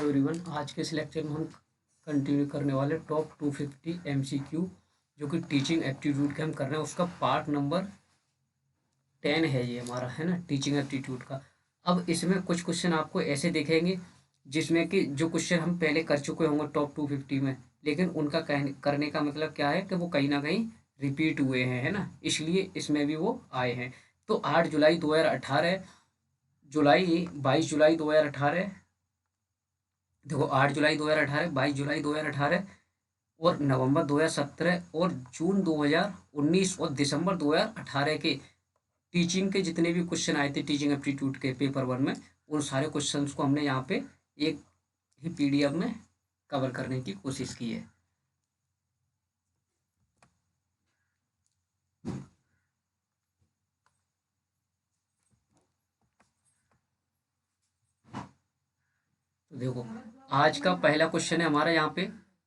Everyone. आज के इस लेक्चर में हम कंटिन्यू करने वाले टॉप 250 एमसीक्यू जो कि टीचिंग एप्टीट्यूड के हम कर रहे हैं। उसका पार्ट नंबर 10 है ये हमारा, है ना, टीचिंग एप्टीट्यूड का। अब इसमें कुछ क्वेश्चन आपको ऐसे दिखेंगे जिसमें कि जो क्वेश्चन हम पहले कर चुके होंगे टॉप 250 में, लेकिन उनका करने का मतलब क्या है कि वो कहीं ना कहीं रिपीट हुए हैं, है ना, इसलिए इसमें भी वो आए हैं। तो 8 जुलाई 2018, 22 जुलाई 2018, देखो 8 जुलाई 2018, 22 जुलाई 2018 और नवंबर 2017 और जून 2019 और दिसंबर 2018 के टीचिंग के जितने भी क्वेश्चन आए थे टीचिंग एप्टीट्यूड के पेपर 1 में, उन सारे क्वेश्चंस को हमने यहाँ पे एक ही पीडीएफ में कवर करने की कोशिश की है। तो देखो आज का पहला क्वेश्चन है हमारा यहाँ पे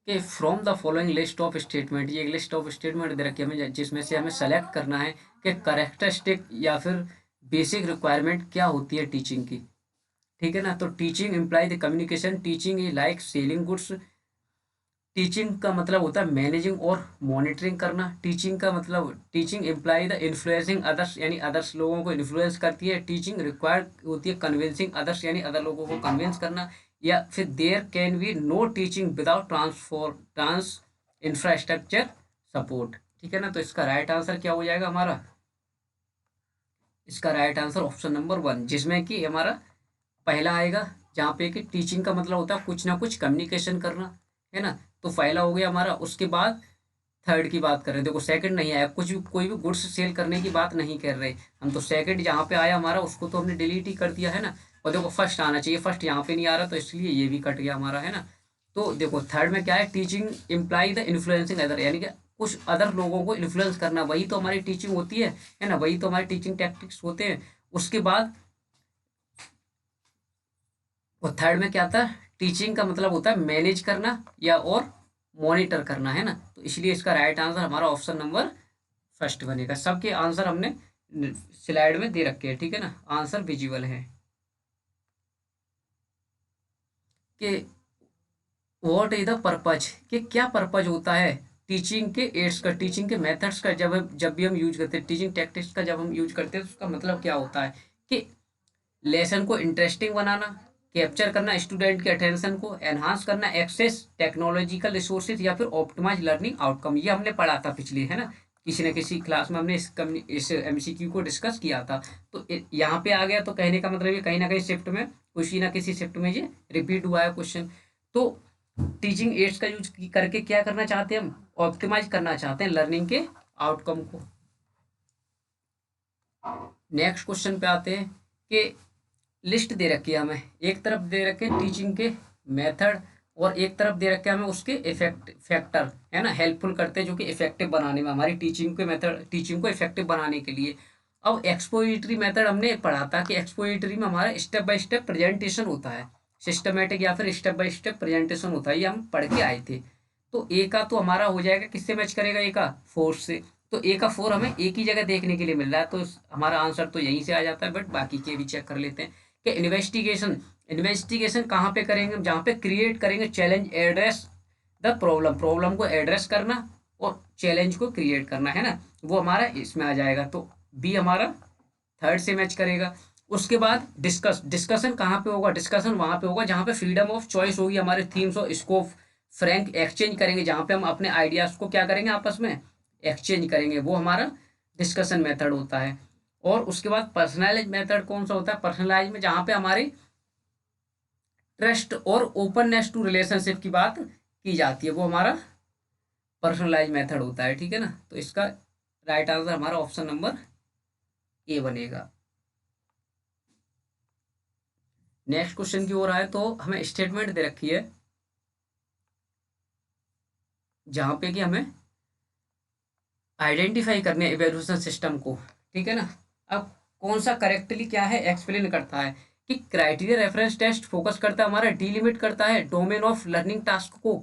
कि from the following list of statement, ये एक लिस्ट ऑफ स्टेटमेंट दे रखी है हमें जिसमें से हमें सेलेक्ट करना है कि करेक्टरिस्टिक या फिर बेसिक रिक्वायरमेंट क्या होती है टीचिंग की। ठीक है ना। तो teaching imply the communication, teaching is like selling goods. Teaching का मतलब होता है मैनेजिंग और मॉनिटरिंग करना। टीचिंग का मतलब teaching imply the influencing others, यानी अदर्स लोगों को इन्फ्लुएंस करती है। टीचिंग रिक्वायर्ड होती है कन्विंसिंग अदर्स, यानी अदर लोगों को कन्विंस करना। या फिर there can be no teaching without trans infrastructure support. ठीक है ना। तो इसका राइट आंसर क्या हो जाएगा हमारा? इसका राइट आंसर ऑप्शन नंबर 1, जिसमें कि हमारा पहला आएगा, जहाँ पे कि टीचिंग का मतलब होता है कुछ ना कुछ कम्युनिकेशन करना, है ना। तो पहला हो गया हमारा। उसके बाद थर्ड की बात कर रहे हैं, देखो सेकंड नहीं आया, कुछ भी कोई भी गुड्स सेल करने की बात नहीं कर रहे हम। तो सेकंड जहाँ पे आया हमारा उसको तो हमने डिलीट ही कर दिया, है ना। और देखो फर्स्ट आना चाहिए, फर्स्ट यहाँ पे नहीं आ रहा तो इसलिए ये भी कट गया हमारा, है ना। तो देखो थर्ड में क्या है, teaching imply the influencing other, यानी कि कुछ अदर लोगों को इन्फ्लुएंस करना, वही तो हमारी टीचिंग होती है ना, वही तो हमारी टीचिंग टैक्टिक्स होते हैं। उसके बाद और थर्ड में क्या था, टीचिंग का मतलब होता है मैनेज करना या और मॉनिटर करना, है ना। तो इसलिए इसका राइट आंसर हमारा ऑप्शन नंबर फर्स्ट बनेगा। सबके आंसर हमने स्लाइड में दे रखे हैं, ठीक है ना, आंसर विजिबल है। कि व्हाट इज द पर्पज, कि क्या पर्पज होता है टीचिंग के एड्स का, टीचिंग के मेथड्स का, जब भी हम यूज करते हैं टीचिंग टैक्टिक्स का, जब हम यूज करते हैं तो उसका मतलब क्या होता है कि लेसन को इंटरेस्टिंग बनाना, कैप्चर करना स्टूडेंट के अटेंशन को, एनहांस करना एक्सेस टेक्नोलॉजिकल रिसोर्सेज, या फिर ऑप्टिमाइज लर्निंग आउटकम। ये हमने पढ़ा था पिछले, है ना, किसी न किसी क्लास में हमने इस एमसीक्यू को डिस्कस किया था। तो यहाँ पे आ गया, तो कहने का मतलब ये कहीं ना कहीं शिफ्ट में, किसी ना किसी शिफ्ट में ये रिपीट हुआ है क्वेश्चन। तो टीचिंग एड्स का यूज करके क्या करना चाहते हैं हम, ऑप्टिमाइज करना चाहते हैं लर्निंग के आउटकम को। नेक्स्ट क्वेश्चन पे आते हैं कि लिस्ट दे रखी है हमें, एक तरफ दे रखे टीचिंग के मेथड और एक तरफ दे रखे हमें उसके फैक्टर, है ना, हेल्पफुल करते हैं जो कि इफेक्टिव बनाने में, हमारी टीचिंग के मेथड, टीचिंग को इफेक्टिव बनाने के लिए। अब एक्सपोजिटरी मेथड हमने पढ़ा था कि एक्सपोजिटरी में हमारा स्टेप बाय स्टेप प्रेजेंटेशन होता है, सिस्टमेटिक या फिर स्टेप बाय स्टेप प्रेजेंटेशन होता है, ये हम पढ़ के आए थे। तो ए का तो हमारा हो जाएगा, किससे मैच करेगा, ए का 4 से। तो ए का 4 हमें एक ही जगह देखने के लिए मिल रहा है, तो हमारा आंसर तो यहीं से आ जाता है, बट बाकी के भी चेक कर लेते हैं कि इन्वेस्टिगेशन, इन्वेस्टिगेशन कहाँ पे करेंगे, जहाँ पे क्रिएट करेंगे challenge, address the problem, problem को एड्रेस करना और चैलेंज को क्रिएट करना, है ना, वो हमारा इसमें आ जाएगा। तो बी हमारा थर्ड से मैच करेगा। उसके बाद डिस्कशन कहाँ पे होगा, डिस्कशन वहाँ पे होगा जहाँ पे फ्रीडम ऑफ चॉइस होगी, हमारे थीम्स और स्कोप, फ्रैंक एक्सचेंज करेंगे, जहाँ पे हम अपने आइडियाज को क्या करेंगे, आपस में एक्सचेंज करेंगे, वो हमारा डिस्कशन मेथड होता है। और उसके बाद पर्सनलाइज मेथड कौन सा होता है, पर्सनलाइज में जहाँ पे हमारी ट्रस्ट और ओपननेस टू रिलेशनशिप की बात की जाती है, वो हमारा पर्सनलाइज मेथड होता है, ठीक है ना। तो इसका राइट आंसर हमारा ऑप्शन नंबर ए बनेगा। नेक्स्ट क्वेश्चन की ओर आए तो हमें स्टेटमेंट दे रखी है जहाँ पे कि हमें आइडेंटिफाई करने इवेल्यूएशन सिस्टम को, ठीक है ना। अब कौन सा करेक्टली क्या है एक्सप्लेन करता है कि क्राइटेरिया रेफरेंस टेस्ट फोकस करता है हमारा, डीलिमिट करता है डोमेन ऑफ लर्निंग टास्क को,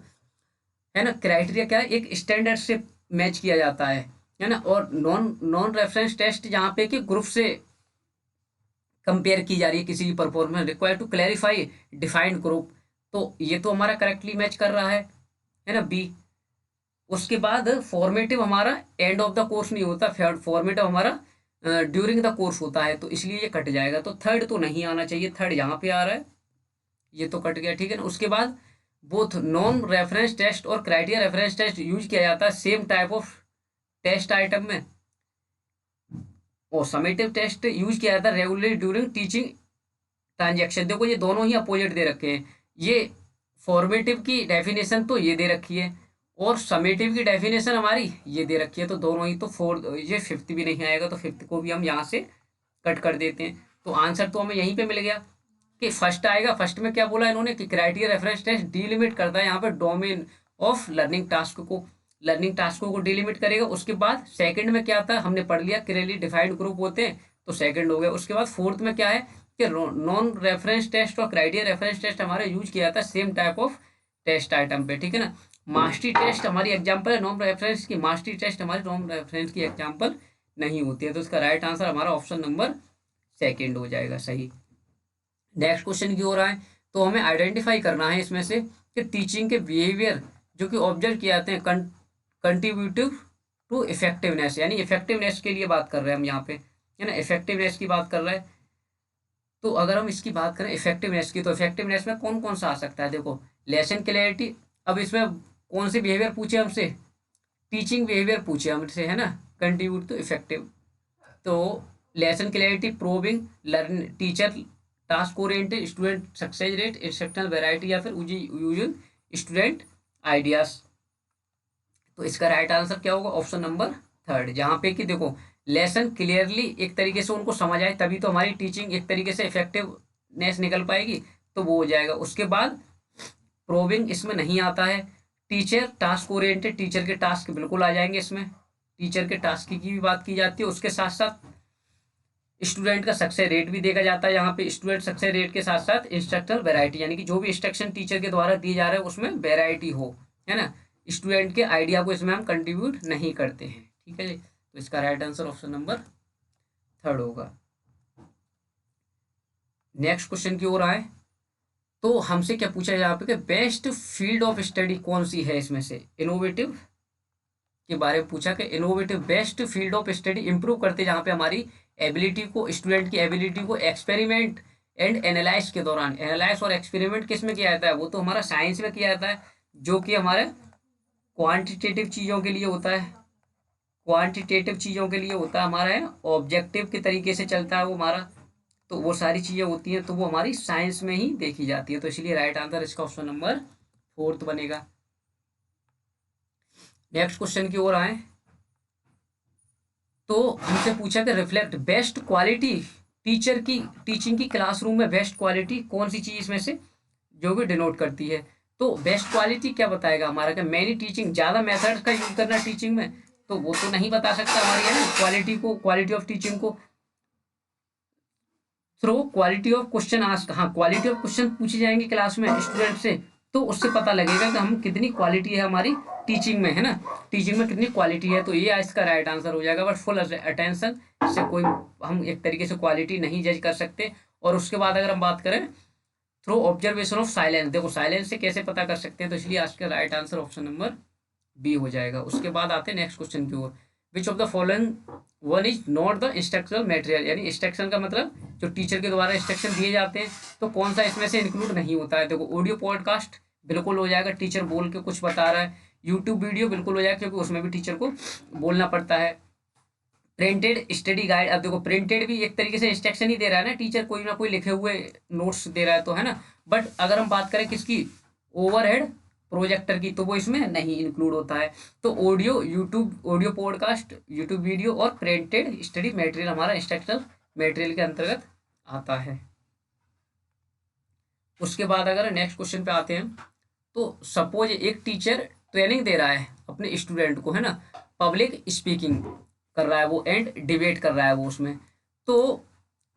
है ना। क्राइटेरिया क्या है, एक स्टैंडर्ड से मैच किया जाता है ना। और नॉन नॉन रेफरेंस टेस्ट यहाँ पे कि ग्रुप से कंपेयर की जा रही है किसी की performance, require to clarify defined group, तो ये तो हमारा करेक्टली मैच कर रहा है ना, बी। उसके बाद फॉर्मेटिव हमारा एंड ऑफ द कोर्स नहीं होता, फॉर्मेटिव हमारा ड्यूरिंग द कोर्स होता है, तो इसलिए ये कट जाएगा। तो थर्ड तो नहीं आना चाहिए, थर्ड यहाँ पे आ रहा है, ये तो कट गया, ठीक है ना। उसके बाद बोथ नॉन रेफरेंस टेस्ट और क्राइटेरिया रेफरेंस टेस्ट यूज किया जाता है same type of test item में, और समेटिव टेस्ट यूज किया जाता है रेगुलरली ड्यूरिंग टीचिंग ट्रांजेक्शन। देखो ये दोनों ही अपोजिट दे रखे हैं, ये फॉर्मेटिव की डेफिनेशन तो ये दे रखी है और समेटिव की डेफिनेशन हमारी ये दे रखी है, तो दोनों ही तो फोर्थ, ये फिफ्थ भी नहीं आएगा, तो फिफ्थ को भी हम यहाँ से कट कर देते हैं। तो आंसर तो हमें यहीं पे मिल गया कि फर्स्ट आएगा। फर्स्ट में क्या बोला इन्होंने कि क्राइटेरिया रेफरेंस टेस्ट डिलिमिट करता है यहाँ पे डोमेन ऑफ लर्निंग टास्क को, लर्निंग टास्कों को डिलिमिट करेगा। उसके बाद सेकंड में क्या था, हमने पढ़ लिया क्लियरली डिफाइंड ग्रुप होते हैं, तो सेकंड हो गया। उसके बाद फोर्थ में क्या है कि नॉन रेफरेंस टेस्ट और क्राइटेरिया रेफरेंस टेस्ट हमारे यूज किया जाता है same type of test item पे, ठीक है ना। मास्टरी टेस्ट हमारी एग्जाम्पल है नॉन रेफरेंस की, मास्टरी टेस्ट हमारी नॉन रेफरेंस की एग्जाम्पल नहीं होती है, तो इसका राइट आंसर हमारा ऑप्शन नंबर सेकेंड हो जाएगा, सही। नेक्स्ट क्वेश्चन की ओर आए तो हमें आइडेंटिफाई करना है इसमें से कि टीचिंग के बिहेवियर जो कि ऑब्जर्व किए जाते हैं कंट्रीब्यूटिव टू इफेक्टिवनेस, यानी इफेक्टिवनेस के लिए बात कर रहे हैं हम यहाँ पे, है ना, इफेक्टिवनेस की बात कर रहे हैं। तो अगर हम इसकी बात करें इफेक्टिवनेस की, तो इफेक्टिवनेस में कौन कौन सा आ सकता है, देखो लेसन क्लैरिटी। अब इसमें कौन से बिहेवियर पूछे हमसे, टीचिंग बिहेवियर पूछे हमसे, है ना, कंट्रीब्यूट टू इफेक्टिव। तो lesson clarity, probing, learn teacher task oriented, student success rate, instructional variety, या फिर यूजिंग स्टूडेंट आइडियाज। तो इसका राइट आंसर क्या होगा, ऑप्शन नंबर थर्ड, जहाँ पे कि देखो लेसन क्लियरली एक तरीके से उनको समझ आए, तभी तो हमारी टीचिंग एक तरीके से इफेक्टिवनेस निकल पाएगी, तो वो हो जाएगा। उसके बाद प्रोबिंग इसमें नहीं आता है। टीचर टास्क ओरिएंटेड, टीचर के टास्क बिल्कुल आ जाएंगे इसमें, टीचर के टास्क की भी बात की जाती है। उसके साथ साथ स्टूडेंट का सक्सेस रेट भी देखा जाता है, यहाँ पे स्टूडेंट सक्सेस रेट के साथ साथ इंस्ट्रक्शनल वैरायटी, यानी कि जो भी इंस्ट्रक्शन टीचर के द्वारा दिए जा रहे हैं उसमें वैरायटी हो, है ना। स्टूडेंट के आइडिया को इसमें हम कंट्रीब्यूट नहीं करते हैं, ठीक है जी। तो इसका right answer option number third होगा। नेक्स्ट क्वेश्चन की ओर आए तो हमसे क्या पूछा है यहाँ पे कि बेस्ट फील्ड ऑफ स्टडी कौन सी है इसमें से, इनोवेटिव के बारे में पूछा कि innovative best field of study improve करते जहाँ पे हमारी एबिलिटी को, स्टूडेंट की एबिलिटी को एक्सपेरिमेंट एंड एनालाइज के दौरान, एनालाइज और एक्सपेरिमेंट किस में किया जाता है, वो तो हमारा साइंस में किया जाता है, जो कि हमारे क्वांटिटेटिव चीज़ों के लिए होता है, क्वांटिटेटिव चीज़ों के लिए होता है हमारा, है ऑब्जेक्टिव के तरीके से चलता है वो हमारा, तो वो सारी चीज़ें होती हैं, तो वो हमारी साइंस में ही देखी जाती है, तो इसलिए राइट आंसर इसका ऑप्शन नंबर फोर्थ बनेगा। नेक्स्ट क्वेश्चन की ओर आए तो हमसे पूछा कि रिफ्लेक्ट बेस्ट क्वालिटी टीचर की, टीचिंग की क्लासरूम में बेस्ट क्वालिटी कौन सी चीज़ इसमें से जो भी डिनोट करती है। तो बेस्ट क्वालिटी क्या बताएगा हमारा, कि मैनी टीचिंग, ज़्यादा मेथड्स का यूज करना टीचिंग में, तो वो तो नहीं बता सकता हमारी, है ना, क्वालिटी को, क्वालिटी ऑफ टीचिंग को through quality of question ask, हाँ क्वालिटी ऑफ क्वेश्चन पूछे जाएंगे क्लास में स्टूडेंट से, तो उससे पता लगेगा कि हम कितनी क्वालिटी है हमारी टीचिंग में, है ना, टीचिंग में कितनी क्वालिटी है, तो ये इसका राइट आंसर हो जाएगा। बट फुल अटेंशन से कोई हम एक तरीके से क्वालिटी नहीं जज कर सकते। और उसके बाद अगर हम बात करें थ्रू ऑब्जर्वेशन ऑफ साइलेंस, देखो साइलेंस से कैसे पता कर सकते हैं, तो इसलिए आज का right answer option number B हो जाएगा। उसके बाद आते हैं नेक्स्ट क्वेश्चन की ओर, which of the following one is not the instructional material, यानी इंस्ट्रक्शन का मतलब जो टीचर के द्वारा इंस्ट्रक्शन दिए जाते हैं, तो कौन सा इसमें से इंक्लूड नहीं होता है। देखो ऑडियो पॉडकास्ट बिल्कुल हो जाएगा, टीचर बोल के कुछ बता रहा है। यूट्यूब वीडियो बिल्कुल हो जाएगा, क्योंकि उसमें भी टीचर को बोलना पड़ता है। प्रिंटेड स्टडी गाइड, अब देखो प्रिंटेड भी एक तरीके से इंस्ट्रक्शन ही दे रहा है ना टीचर, कोई ना कोई लिखे हुए नोट्स दे रहा है, तो है ना। बट अगर हम बात करें किसकी, ओवरहेड प्रोजेक्टर की, तो वो इसमें नहीं इंक्लूड होता है। तो audio, YouTube audio podcast, YouTube video और प्रिंटेड स्टडी मटेरियल हमारा इंस्ट्रक्शनल मटेरियल के अंतर्गत आता है। उसके बाद अगर नेक्स्ट क्वेश्चन पे आते हैं तो सपोज एक टीचर ट्रेनिंग दे रहा है अपने स्टूडेंट को, है ना, पब्लिक स्पीकिंग कर रहा है वो एंड डिबेट कर रहा है वो उसमें, तो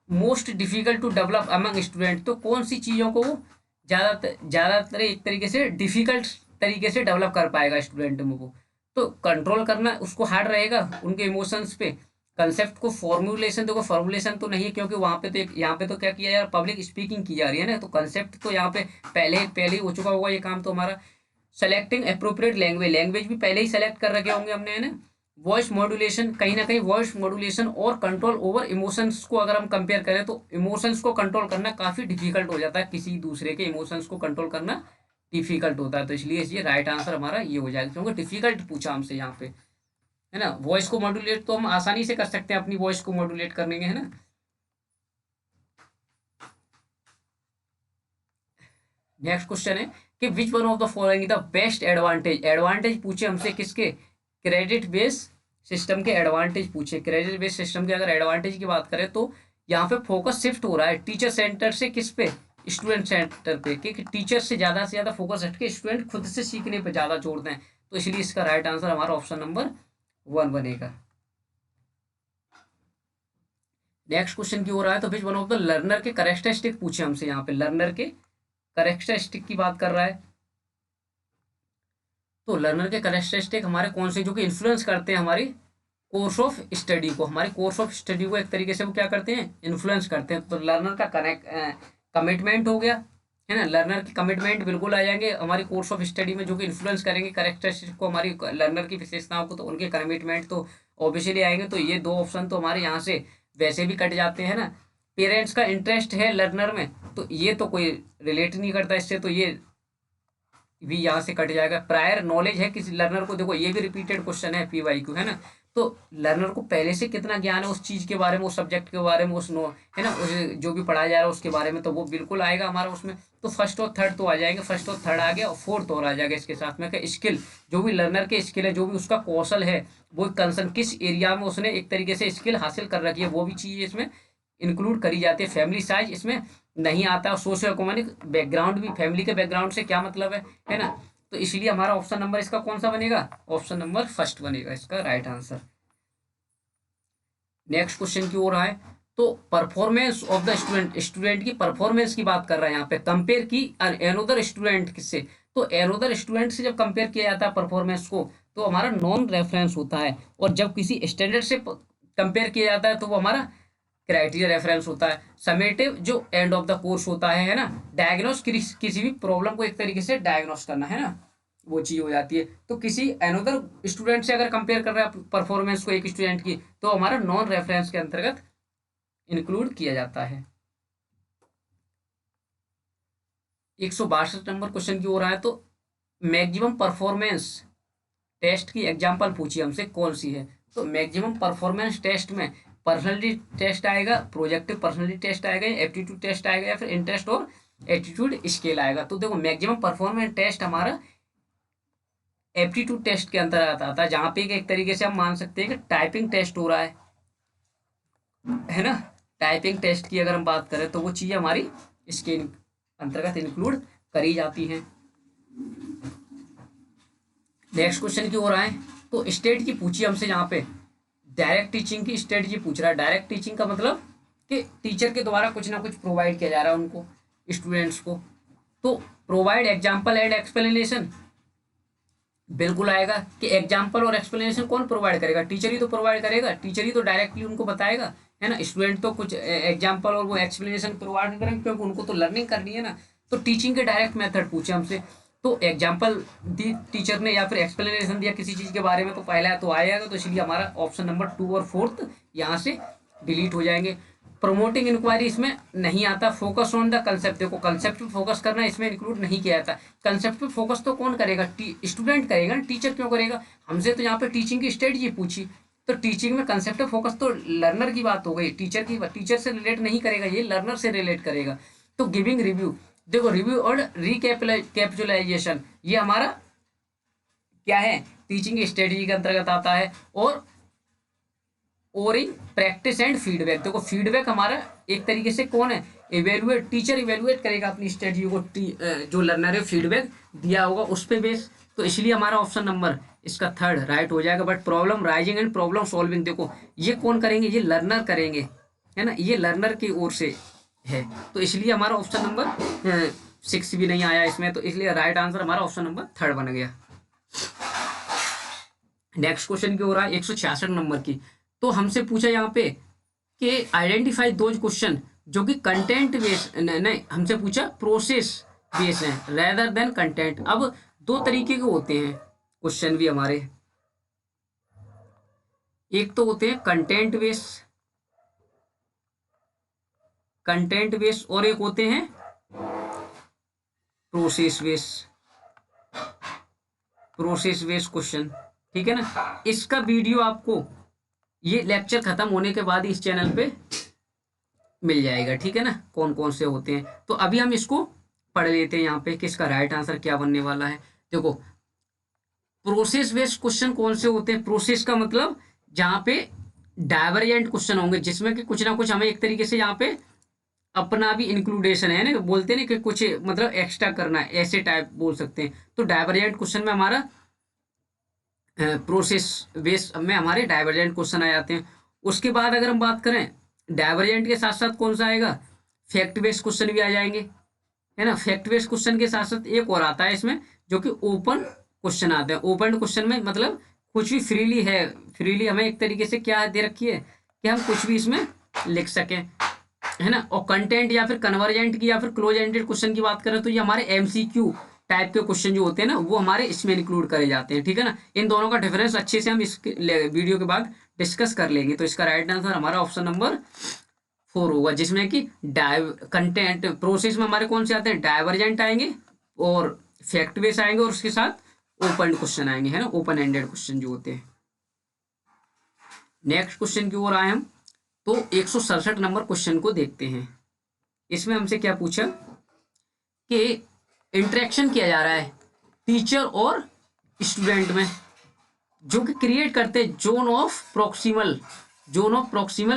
most difficult to develop among student, तो कौन सी चीज़ों को वो ज़्यादातर एक तरीके से डिफिकल्ट तरीके से डेवलप कर पाएगा स्टूडेंट में, वो तो कंट्रोल करना उसको हार्ड रहेगा उनके इमोशंस पे, कंसेप्ट को फॉर्मुलेशन, देखो फॉर्मुलेशन तो नहीं है क्योंकि वहां पे तो यहाँ पे तो क्या किया यार, पब्लिक स्पीकिंग की जा रही है ना, तो कंसेप्ट तो यहाँ पे पहले पहले ही हो चुका होगा ये काम तो हमारा। सेलेक्टिंग अप्रोप्रिएट लैंग्वेज, लैंग्वेज भी पहले ही सेलेक्ट कर रखे होंगे हमने, है ना। वॉइस मॉड्यूलेशन, कहीं ना कहीं वॉइस मॉड्यूलेशन और कंट्रोल ओवर इमोशंस को अगर हम कंपेयर करें तो इमोशंस को कंट्रोल करना काफी डिफिकल्ट हो जाता है, किसी दूसरे के इमोशंस को कंट्रोल करना डिफिकल्ट होता है, तो इसलिए ये राइट आंसर हमारा ये हो जाएगा, क्योंकि डिफिकल्ट पूछा हमसे यहाँ पे, है ना। वॉइस को मॉड्यूलेट तो हम आसानी से कर सकते हैं, अपनी वॉइस को मॉड्यूलेट करने के, है ना। नेक्स्ट क्वेश्चन है कि which one of the following the best advantage, advantage पूछे हमसे किसके, क्रेडिट बेस सिस्टम के एडवांटेज पूछे। क्रेडिट बेस सिस्टम के अगर एडवांटेज की बात करें तो यहाँ पे फोकस शिफ्ट हो रहा है टीचर सेंटर से किस पे, स्टूडेंट सेंटर पे, क्योंकि टीचर से ज्यादा फोकस हट के स्टूडेंट खुद से सीखने पे ज्यादा जोड़ते हैं, तो इसलिए इसका राइट आंसर हमारा ऑप्शन नंबर 1 बनेगा। नेक्स्ट क्वेश्चन की ओर आए तो which one of the learner के करेक्टरिस्टिक पूछे हमसे, यहाँ पे लर्नर के करेक्टरिस्टिक की बात कर रहा है, तो लर्नर के करेक्टरिस्टिक हमारे कौन से जो कि इन्फ्लुएंस करते हैं हमारी कोर्स ऑफ स्टडी को, हमारी कोर्स ऑफ स्टडी को एक तरीके से वो क्या करते हैं, इन्फ्लुएंस करते हैं। तो लर्नर का कमिटमेंट हो गया, है ना, लर्नर की कमिटमेंट बिल्कुल आ जाएंगे हमारी कोर्स ऑफ स्टडी में, जो कि इन्फ्लुएंस करेंगे करेक्टरिस्टिक को, हमारी लर्नर की विशेषताओं को, तो उनके कमिटमेंट तो ऑब्वियसली आएंगे, तो ये दो ऑप्शन तो हमारे यहाँ से वैसे भी कट जाते हैं ना। पेरेंट्स का इंटरेस्ट है लर्नर में, तो ये तो कोई रिलेट नहीं करता इससे, तो ये भी यहाँ से कट जाएगा। प्रायर नॉलेज है किसी लर्नर को, देखो ये भी रिपीटेड क्वेश्चन है PYQ, है ना, तो लर्नर को पहले से कितना ज्ञान है उस चीज के बारे में, उस सब्जेक्ट के बारे में, उस नो है ना, उस जो भी पढ़ाया जा रहा है उसके बारे में, तो वो बिल्कुल आएगा हमारा उसमें। तो फर्स्ट और थर्ड तो आ जाएंगे, फर्स्ट और थर्ड आ गया, और फोर्थ और आ जाएगा इसके साथ में, स्किल, जो भी लर्नर के स्किल है, जो भी उसका कौशल है, वो कंसर्न किस एरिया में उसने एक तरीके से स्किल हासिल कर रखी है, वो भी चीज इसमें इंक्लूड करी जाती है। फैमिली साइज इसमें नहीं आता, और सोशियो इकोनॉमिक बैकग्राउंड भी, फैमिली के बैकग्राउंड से क्या मतलब है ना, तो इसलिए हमारा ऑप्शन नंबर इसका कौन सा बनेगा, ऑप्शन नंबर फर्स्ट बनेगा इसका राइट आंसर। नेक्स्ट क्वेश्चन की ओर आए तो performance of the student, student की परफॉर्मेंस की बात कर रहा है यहाँ पे, कंपेयर की एनोदर स्टूडेंट किससे, तो एनोदर स्टूडेंट से जब कंपेयर किया जाता है परफॉर्मेंस को, तो हमारा नॉन रेफरेंस होता है, और जब किसी स्टैंडर्ड से कंपेयर किया जाता है तो वो हमारा क्राइटेरिया रेफरेंस होता है। समेटिव जो एंड ऑफ द कोर्स होता है ना, डायग्नोस किसी भी प्रॉब्लम को एक तरीके से डायग्नोस करना, है ना, वो चीज हो जाती है। तो किसी अनदर स्टूडेंट से अगर कंपेयर कर रहे हैं परफॉर्मेंस को एक स्टूडेंट की, तो हमारा नॉन रेफरेंस के अंतर्गत इंक्लूड किया जाता है। 162 नंबर क्वेश्चन की ओर आए तो मैक्सिमम परफॉर्मेंस टेस्ट की एग्जांपल पूछी हमसे कौन सी है, तो मैक्सिमम परफॉर्मेंस टेस्ट में पर्सनैलिटी टेस्ट आएगा, प्रोजेक्टिव पर्सनैलिटी टेस्ट आएगा, एप्टीट्यूड टेस्ट आएगा, या फिर इंटरेस्ट और एटीट्यूड स्केल आएगा। तो देखो मैक्सिमम परफॉर्मेंस टेस्ट हमारा एप्टीट्यूड टेस्ट के अंतर्गत आता है, जहाँ पे एक तरीके से हम मान सकते हैं कि टाइपिंग टेस्ट हो रहा है ना, टाइपिंग टेस्ट की अगर हम बात करें तो वो चीज़ हमारी इसके अंतर्गत इंक्लूड करी जाती हैं। नेक्स्ट क्वेश्चन की ओर आए तो स्टेट की पूछी हमसे यहाँ पे, डायरेक्ट टीचिंग की स्ट्रेटजी पूछ रहा है। डायरेक्ट टीचिंग का मतलब कि टीचर के द्वारा कुछ ना कुछ प्रोवाइड किया जा रहा है उनको, स्टूडेंट्स को, तो प्रोवाइड एग्जाम्पल एंड एक्सप्लेनेशन बिल्कुल आएगा, कि एग्जाम्पल और एक्सप्लेनेशन कौन प्रोवाइड करेगा, टीचर ही तो प्रोवाइड करेगा, टीचर ही तो डायरेक्टली उनको बताएगा, है ना, स्टूडेंट तो कुछ एग्जाम्पल और वो एक्सप्लेनेशन प्रोवाइड नहीं करेंगे, क्योंकि उनको तो लर्निंग करनी है ना। तो टीचिंग के डायरेक्ट मेथड पूछे हमसे, तो एग्जाम्पल दी टीचर ने या फिर एक्सप्लेनेशन दिया किसी चीज़ के बारे में, तो पहला तो आएगा, तो इसलिए हमारा ऑप्शन नंबर 2 और 4 यहाँ से डिलीट हो जाएंगे। प्रमोटिंग इंक्वायरी इसमें नहीं आता। फोकस ऑन द कंसेप्ट, देखो कंसेप्ट पे फोकस करना इसमें इंक्लूड नहीं किया जाता। कंसेप्ट पे फोकस तो कौन करेगा, स्टूडेंट करेगा ना, टीचर क्यों करेगा। हमसे तो यहाँ पे टीचिंग की स्ट्रेटजी पूछी, तो टीचिंग में कंसेप्ट पे फोकस तो लर्नर की बात हो गई, टीचर से रिलेट नहीं करेगा, ये लर्नर से रिलेट करेगा। तो गिविंग रिव्यू, देखो रिव्यू और रिकैपिचुलाइजेशन ये हमारा क्या है, टीचिंग की स्ट्रेटजी के अंतर्गत आता है। और इन प्रैक्टिस एंड फीडबैक, देखो फीडबैक हमारा एक तरीके से कौन है, इवेलुएट, टीचर इवेलुएट करेगा अपनी स्ट्रेटजी को, जो लर्नर है फीडबैक दिया होगा उस पर बेस, तो इसलिए हमारा ऑप्शन नंबर इसका 3 राइट हो जाएगा। But problem rising and problem solving, देखो ये कौन करेंगे, ये लर्नर करेंगे, है ना, ये लर्नर की ओर से है, तो इसलिए हमारा ऑप्शन नंबर 6 भी नहीं आया इसमें, तो इसलिए राइट आंसर हमारा ऑप्शन नंबर 3 बन गया। नेक्स्ट क्वेश्चन की हो रहा है 166 नंबर की, तो हमसे पूछा यहाँ पे कि आइडेंटिफाई दोज क्वेश्चन जो कि कंटेंट बेस्ड, नहीं हमसे पूछा प्रोसेस बेस्ड है रेदर देन कंटेंट। अब दो तरीके के होते हैं क्वेश्चन भी हमारे, एक तो होते हैं कंटेंट बेस्ड और एक होते हैं प्रोसेस बेस्ड क्वेश्चन। ठीक है ना। इसका वीडियो आपको ये लेक्चर खत्म होने के बाद इस चैनल पे मिल जाएगा। ठीक है ना, कौन कौन से होते हैं। तो अभी हम इसको पढ़ लेते हैं यहाँ पे कि इसका राइट आंसर क्या बनने वाला है। देखो प्रोसेस बेस्ड क्वेश्चन कौन से होते हैं, प्रोसेस का मतलब जहाँ पे डाइवर्जेंट क्वेश्चन होंगे जिसमें कि कुछ ना कुछ हमें एक तरीके से यहाँ पे अपना भी इंक्लूडेशन है ना, बोलते हैं ना कि कुछ मतलब एक्स्ट्रा करना है, ऐसे टाइप बोल सकते हैं। तो डाइवर्जेंट क्वेश्चन में हमारा प्रोसेस बेस में हमारे डाइवर्जेंट क्वेश्चन आ जाते हैं। उसके बाद अगर हम बात करें डाइवर्जेंट के साथ साथ कौन सा आएगा, फैक्ट बेस्ड क्वेश्चन भी आ जाएंगे, है ना। फैक्ट बेस्ड क्वेश्चन के साथ साथ एक और आता है इसमें जो कि ओपन क्वेश्चन आते हैं। ओपन क्वेश्चन में मतलब कुछ भी फ्रीली है, फ्रीली हमें एक तरीके से क्या दे रखी है कि हम कुछ भी इसमें लिख सकें, है ना। और कंटेंट या फिर कन्वर्जेंट की या फिर क्लोज एंडेड क्वेश्चन की बात करें तो ये हमारे एमसीक्यू टाइप के क्वेश्चन जो होते हैं ना वो हमारे इसमें इंक्लूड करे जाते हैं। ठीक है ना। इन दोनों का डिफरेंस अच्छे से हम इस वीडियो के बाद डिस्कस कर लेंगे। तो इसका राइट आंसर हमारा ऑप्शन नंबर 4 होगा, जिसमें कि कंटेंट प्रोसेस में हमारे कौन से आते हैं, डाइवर्जेंट आएंगे और फैक्ट बेस आएंगे और उसके साथ ओपन क्वेश्चन आएंगे, है ना, ओपन एंडेड क्वेश्चन जो होते हैं। नेक्स्ट क्वेश्चन की ओर आए हम, तो 167 नंबर क्वेश्चन को देखते हैं। इसमें हमसे क्या पूछा कि इंटरेक्शन किया जा रहा है टीचर और स्टूडेंट में जो कि क्रिएट करते हैं जोन ऑफ प्रॉक्सिमल,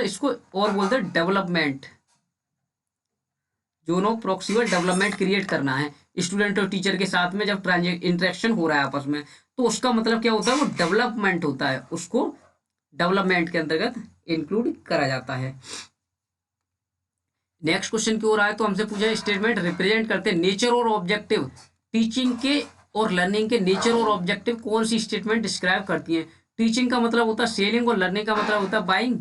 इसको और बोलते हैं development, zone of proximal development create करना है स्टूडेंट और टीचर के साथ में। जब इंटरेक्शन हो रहा है आपस में तो उसका मतलब क्या होता है, वो डेवलपमेंट होता है, उसको डेवलपमेंट के अंतर्गत इंक्लूड करा जाता है। नेक्स्ट क्वेश्चन की ओर आए तो हमसे पूछा स्टेटमेंट रिप्रेजेंट करते हैं नेचर और ऑब्जेक्टिव, टीचिंग के और लर्निंग के नेचर और ऑब्जेक्टिव कौन सी स्टेटमेंट डिस्क्राइब करती है। टीचिंग का मतलब होता है सेलिंग और लर्निंग का मतलब होता है बाइंग,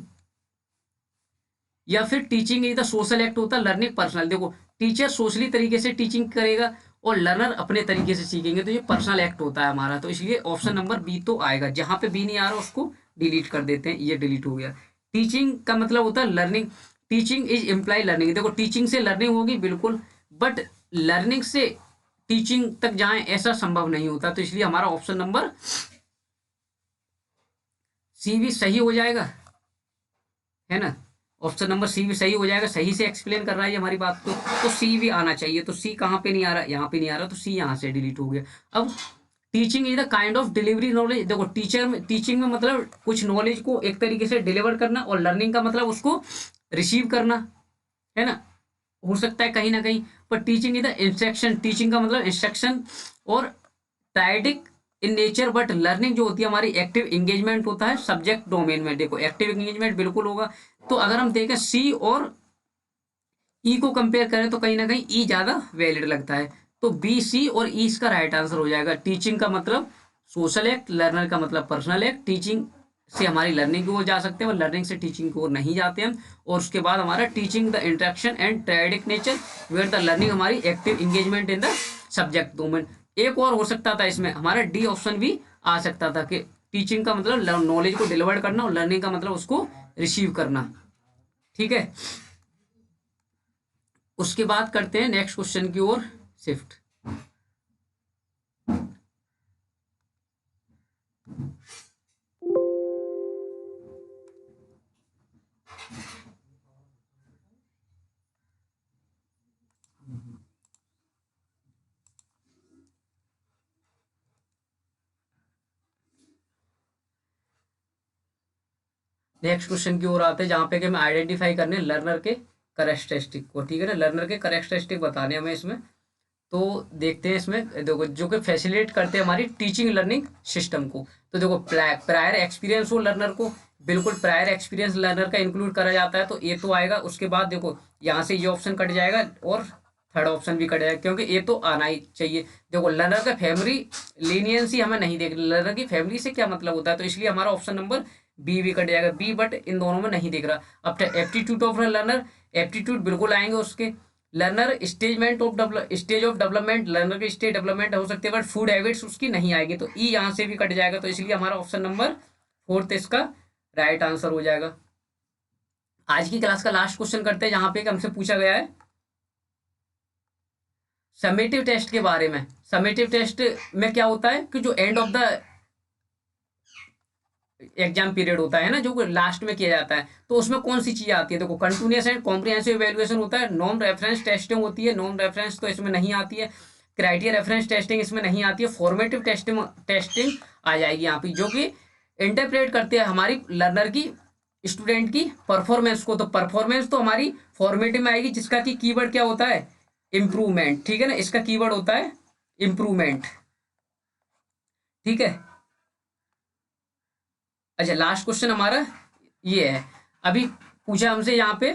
या फिर टीचिंग इधर सोशल एक्ट होता है, लर्निंग पर्सनल। देखो टीचर सोशली तरीके से टीचिंग करेगा और लर्नर अपने तरीके से सीखेंगे, तो ये पर्सनल एक्ट होता है हमारा। तो इसलिए ऑप्शन नंबर बी तो आएगा। जहां पे बी नहीं आ रहा उसको डिलीट कर देते हैं, ये डिलीट हो गया। टीचिंग का मतलब होता है learning, teaching is imply learning. देखो टीचिंग से लर्निंग होगी बिल्कुल, बट लर्निंग से टीचिंग तक जाए ऐसा संभव नहीं होता। तो इसलिए हमारा ऑप्शन नंबर सी भी सही हो जाएगा, है ना। ऑप्शन नंबर सी भी सही हो जाएगा, सही से एक्सप्लेन कर रहा है हमारी बात को। तो सी भी आना चाहिए। तो सी कहाँ पे नहीं आ रहा, यहाँ पे नहीं आ रहा, तो सी यहाँ से डिलीट हो गया। अब teaching is the kind of delivery knowledge. देखो टीचिंग में मतलब कुछ नॉलेज को एक तरीके से डिलीवर करना, और लर्निंग का मतलब उसको रिसीव करना, है ना। हो सकता है कहीं ना कहीं, पर teaching is the instruction, teaching का मतलब इंस्ट्रक्शन और टाइडिक इन नेचर। बट लर्निंग जो होती है हमारी एक्टिव एंगेजमेंट होता है सब्जेक्ट डोमेन में। देखो एक्टिव एंगेजमेंट बिल्कुल होगा। तो अगर हम देखें सी और ई को कंपेयर करें तो कहीं ना कहीं ई ज्यादा वैलिड लगता है। तो बी सी और ई इसका राइट आंसर हो जाएगा। टीचिंग का मतलब सोशल एक्ट, लर्नर का मतलब पर्सनल एक्ट। टीचिंग से हमारी लर्निंग की ओर जा सकते हैं और लर्निंग से टीचिंग की ओर नहीं जाते हम। और उसके बाद हमारा teaching the interaction and triadic nature, where the learning हमारी active engagement in the subject domain. एक और हो सकता था इसमें, हमारा डी ऑप्शन भी आ सकता था कि टीचिंग का मतलब नॉलेज को डिलीवर करना और लर्निंग का मतलब उसको रिसीव करना। ठीक है। उसके बाद करते हैं नेक्स्ट क्वेश्चन की ओर शिफ्ट। नेक्स्ट क्वेश्चन की ओर आते हैं जहां पे कि हमें आइडेंटिफाई करने लर्नर के करेक्टरिस्टिक को। ठीक है ना, लर्नर के करेक्टरिस्टिक बताने हमें इसमें। तो देखते हैं इसमें, देखो जो कि फैसिलिटेट करते हैं हमारी टीचिंग लर्निंग सिस्टम को। तो देखो प्रायर एक्सपीरियंस हो लर्नर को, बिल्कुल प्रायर एक्सपीरियंस लर्नर का इंक्लूड करा जाता है, तो ये तो आएगा। उसके बाद देखो यहाँ से ये ऑप्शन कट जाएगा और थर्ड ऑप्शन भी कट जाएगा, क्योंकि ये तो आना ही चाहिए। देखो लर्नर का फैमिली लीनियंसी हमें नहीं देख, लर्नर की फैमिली से क्या मतलब होता है, तो इसलिए हमारा ऑप्शन नंबर बी भी कट जाएगा, बी बट इन दोनों में नहीं दिख रहा। अब एप्टीट्यूड ऑफ लर्नर, एप्टीट्यूड बिल्कुल आएंगे उसके। Learner stage of development, learner के स्टेज डेवलपमेंट हो सकते हैं बट फूड हैबिट्स उसकी नहीं आएगी, तो ई यहाँ से भी कट जाएगा, तो इसलिए हमारा ऑप्शन नंबर 4 इसका राइट आंसर हो जाएगा। आज की क्लास का लास्ट क्वेश्चन करते हैं, जहां पे हमसे पूछा गया है समेटिव टेस्ट के बारे में। समेटिव टेस्ट में क्या होता है कि जो end of the exam period होता है ना, जो लास्ट में किया जाता है, तो उसमें कौन सी चीजें आती है? देखो, कंटिन्यूअस एंड कॉम्प्रिहेंसिव इवैल्यूएशन होता है, नॉन रेफरेंस टेस्टिंग होती है, नॉन रेफरेंस तो इसमें नहीं आती है, क्राइटेरिया रेफरेंस टेस्टिंग इसमें नहीं आती है, फॉर्मेटिव टेस्टिंग आ जाएगी यहाँ पे, जो कि इंटरप्रेट करते हैं हमारी लर्नर की, स्टूडेंट की परफॉर्मेंस को। तो परफॉर्मेंस तो हमारी फॉर्मेटिव में आएगी, जिसका कि कीवर्ड क्या होता है? इम्प्रूवमेंट, ठीक है ना, इसका कीवर्ड होता है इम्प्रूवमेंट, ठीक है। अच्छा, लास्ट क्वेश्चन हमारा ये है, अभी पूछा हमसे यहाँ पे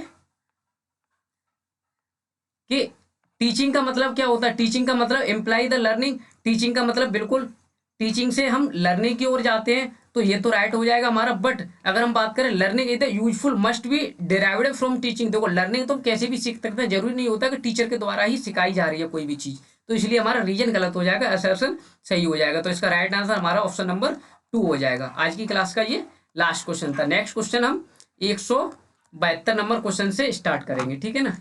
कि टीचिंग का मतलब क्या होता है? टीचिंग का मतलब इम्प्लाई द लर्निंग, टीचिंग का मतलब बिल्कुल टीचिंग से हम लर्निंग की ओर जाते हैं, तो ये तो राइट हो जाएगा हमारा। बट अगर हम बात करें learning is useful must be derived from teaching, देखो लर्निंग तो हम कैसे भी सीख सकते हैं, जरूरी नहीं होता कि टीचर के द्वारा ही सिखाई जा रही है कोई भी चीज, तो इसलिए हमारा रीजन गलत हो जाएगा, असर्शन सही हो जाएगा, तो इसका राइट आंसर हमारा ऑप्शन नंबर 2 हो जाएगा। आज की क्लास का ये लास्ट क्वेश्चन था। नेक्स्ट क्वेश्चन हम 172 नंबर क्वेश्चन से स्टार्ट करेंगे, ठीक है ना।